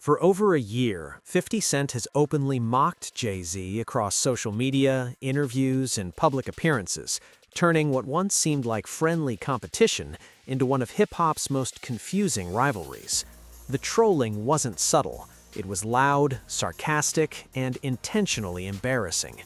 For over a year, 50 Cent has openly mocked Jay-Z across social media, interviews, and public appearances, turning what once seemed like friendly competition into one of hip-hop's most confusing rivalries. The trolling wasn't subtle. It was loud, sarcastic, and intentionally embarrassing.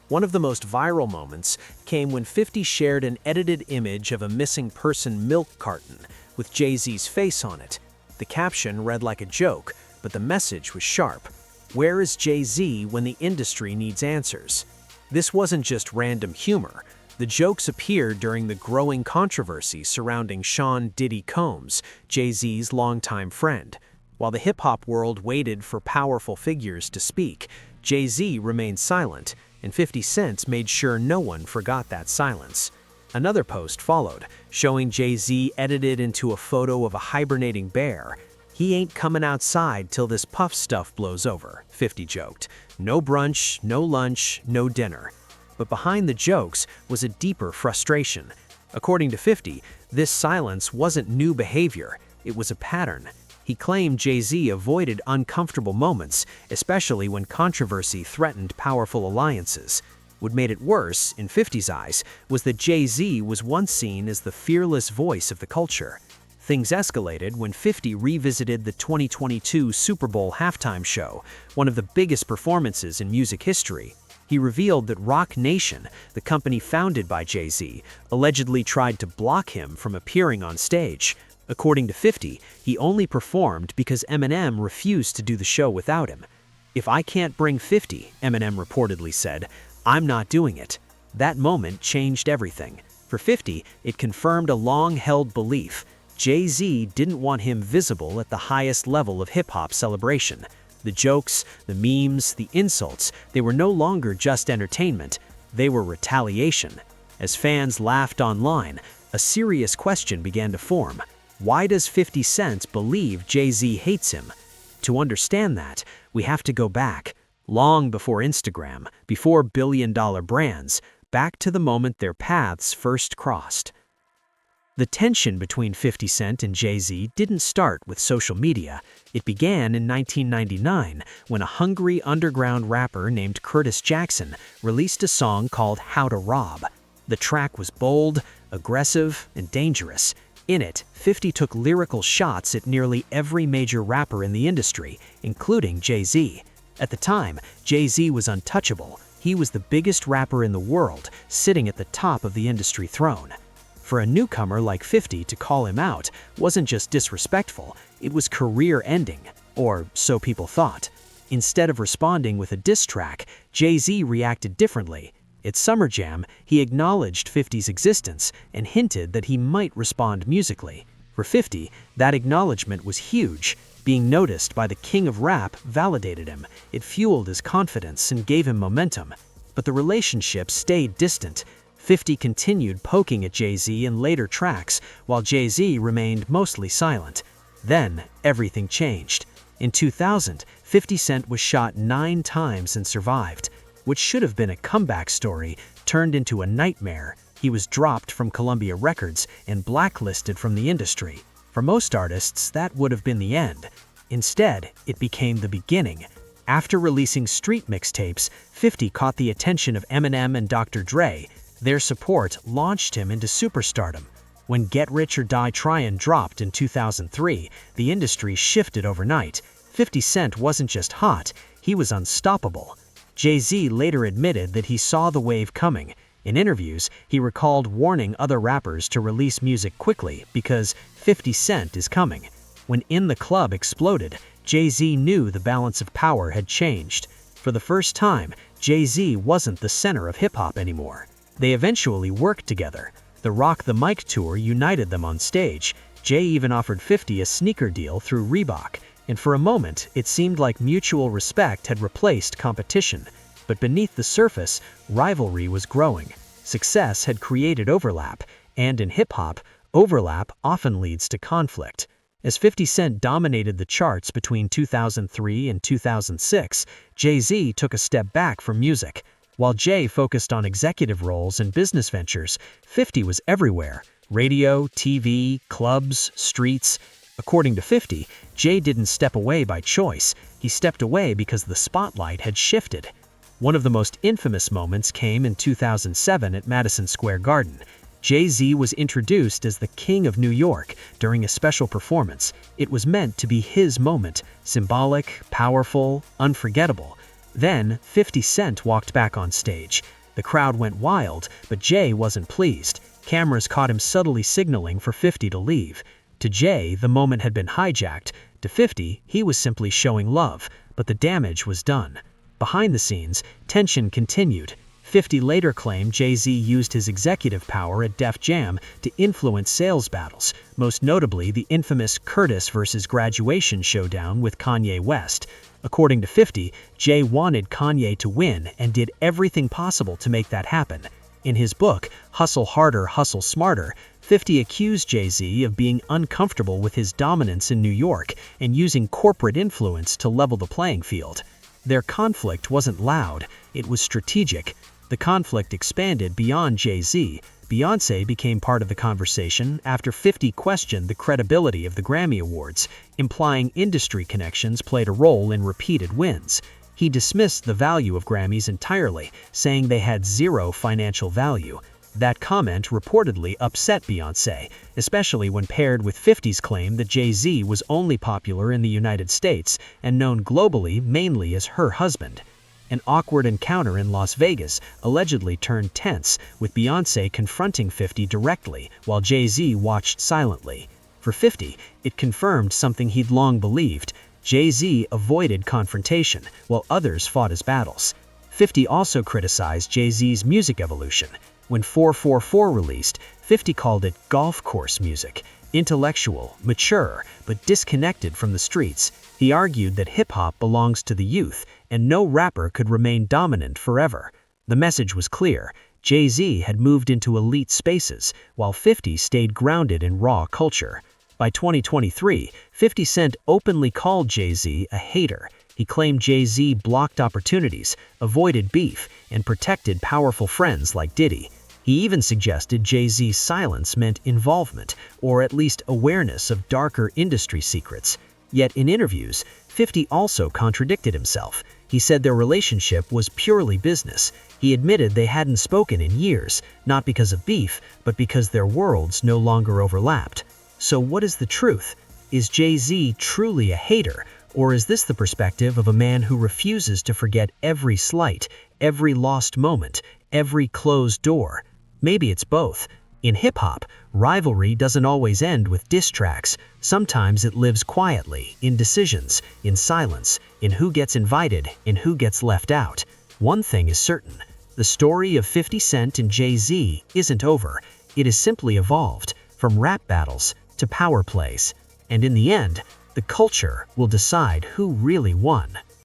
One of the most viral moments came when 50 shared an edited image of a missing person milk carton with Jay-Z's face on it. The caption read like a joke, but the message was sharp. Where is Jay-Z when the industry needs answers? This wasn't just random humor. The jokes appeared during the growing controversy surrounding Sean "Diddy" Combs, Jay-Z's longtime friend. While the hip-hop world waited for powerful figures to speak, Jay-Z remained silent, and 50 Cent made sure no one forgot that silence. Another post followed, showing Jay-Z edited into a photo of a hibernating bear. "He ain't coming outside till this puff stuff blows over," 50 joked. No brunch, no lunch, no dinner. But behind the jokes was a deeper frustration. According to 50, this silence wasn't new behavior, it was a pattern. He claimed Jay-Z avoided uncomfortable moments, especially when controversy threatened powerful alliances. What made it worse, in 50's eyes, was that Jay-Z was once seen as the fearless voice of the culture. Things escalated when 50 revisited the 2022 Super Bowl halftime show, one of the biggest performances in music history. He revealed that Roc Nation, the company founded by Jay-Z, allegedly tried to block him from appearing on stage. According to 50, he only performed because Eminem refused to do the show without him. "If I can't bring 50," Eminem reportedly said, "I'm not doing it." That moment changed everything. For 50, it confirmed a long-held belief. Jay-Z didn't want him visible at the highest level of hip-hop celebration. The jokes, the memes, the insults, they were no longer just entertainment, they were retaliation. As fans laughed online, a serious question began to form. Why does 50 Cent believe Jay-Z hates him? To understand that, we have to go back, long before Instagram, before billion-dollar brands, back to the moment their paths first crossed. The tension between 50 Cent and Jay-Z didn't start with social media. It began in 1999 when a hungry underground rapper named Curtis Jackson released a song called "How to Rob." The track was bold, aggressive, and dangerous. In it, 50 took lyrical shots at nearly every major rapper in the industry, including Jay-Z. At the time, Jay-Z was untouchable. He was the biggest rapper in the world, sitting at the top of the industry throne. For a newcomer like 50 to call him out wasn't just disrespectful, it was career-ending, or so people thought. Instead of responding with a diss track, Jay-Z reacted differently. At Summer Jam, he acknowledged 50's existence and hinted that he might respond musically. For 50, that acknowledgement was huge. Being noticed by the king of rap validated him. It fueled his confidence and gave him momentum. But the relationship stayed distant. 50 continued poking at Jay-Z in later tracks, while Jay-Z remained mostly silent. Then, everything changed. In 2000, 50 Cent was shot 9 times and survived. What should have been a comeback story turned into a nightmare. He was dropped from Columbia Records and blacklisted from the industry. For most artists, that would have been the end. Instead, it became the beginning. After releasing street mixtapes, 50 caught the attention of Eminem and Dr. Dre. Their support launched him into superstardom. When Get Rich or Die Tryin' dropped in 2003, the industry shifted overnight. 50 Cent wasn't just hot, he was unstoppable. Jay-Z later admitted that he saw the wave coming. In interviews, he recalled warning other rappers to release music quickly because 50 Cent is coming. When In the Club exploded, Jay-Z knew the balance of power had changed. For the first time, Jay-Z wasn't the center of hip-hop anymore. They eventually worked together. The Rock the Mic tour united them on stage. Jay even offered 50 a sneaker deal through Reebok, and for a moment, it seemed like mutual respect had replaced competition. But beneath the surface, rivalry was growing. Success had created overlap, and in hip-hop, overlap often leads to conflict. As 50 Cent dominated the charts between 2003 and 2006, Jay-Z took a step back from music. While Jay focused on executive roles and business ventures, 50 was everywhere. Radio, TV, clubs, streets. According to 50, Jay didn't step away by choice. He stepped away because the spotlight had shifted. One of the most infamous moments came in 2007 at Madison Square Garden. Jay-Z was introduced as the King of New York during a special performance. It was meant to be his moment, symbolic, powerful, unforgettable. Then, 50 Cent walked back on stage. The crowd went wild, but Jay wasn't pleased. Cameras caught him subtly signaling for 50 to leave. To Jay, the moment had been hijacked. To 50, he was simply showing love, but the damage was done. Behind the scenes, tension continued. 50 later claimed Jay-Z used his executive power at Def Jam to influence sales battles, most notably the infamous Curtis vs. Graduation showdown with Kanye West. According to 50, Jay wanted Kanye to win and did everything possible to make that happen. In his book, Hustle Harder, Hustle Smarter, 50 accused Jay-Z of being uncomfortable with his dominance in New York and using corporate influence to level the playing field. Their conflict wasn't loud, it was strategic. The conflict expanded beyond Jay-Z. Beyoncé became part of the conversation after 50 questioned the credibility of the Grammy Awards, implying industry connections played a role in repeated wins. He dismissed the value of Grammys entirely, saying they had zero financial value. That comment reportedly upset Beyoncé, especially when paired with 50's claim that Jay-Z was only popular in the United States and known globally mainly as her husband. An awkward encounter in Las Vegas allegedly turned tense, with Beyoncé confronting 50 directly while Jay-Z watched silently. For 50, it confirmed something he'd long believed. Jay-Z avoided confrontation, while others fought his battles. 50 also criticized Jay-Z's music evolution. When 444 released, 50 called it golf course music, intellectual, mature, but disconnected from the streets. He argued that hip-hop belongs to the youth, and no rapper could remain dominant forever. The message was clear. Jay-Z had moved into elite spaces, while 50 stayed grounded in raw culture. By 2023, 50 Cent openly called Jay-Z a hater. He claimed Jay-Z blocked opportunities, avoided beef, and protected powerful friends like Diddy. He even suggested Jay-Z's silence meant involvement, or at least awareness of darker industry secrets. Yet in interviews, 50 also contradicted himself. He said their relationship was purely business. He admitted they hadn't spoken in years, not because of beef, but because their worlds no longer overlapped. So what is the truth? Is Jay-Z truly a hater, or is this the perspective of a man who refuses to forget every slight, every lost moment, every closed door? Maybe it's both. In hip-hop, rivalry doesn't always end with diss tracks. Sometimes it lives quietly, in decisions, in silence, in who gets invited, in who gets left out. One thing is certain. The story of 50 Cent and Jay-Z isn't over. It has simply evolved, from rap battles to power plays. And in the end, the culture will decide who really won.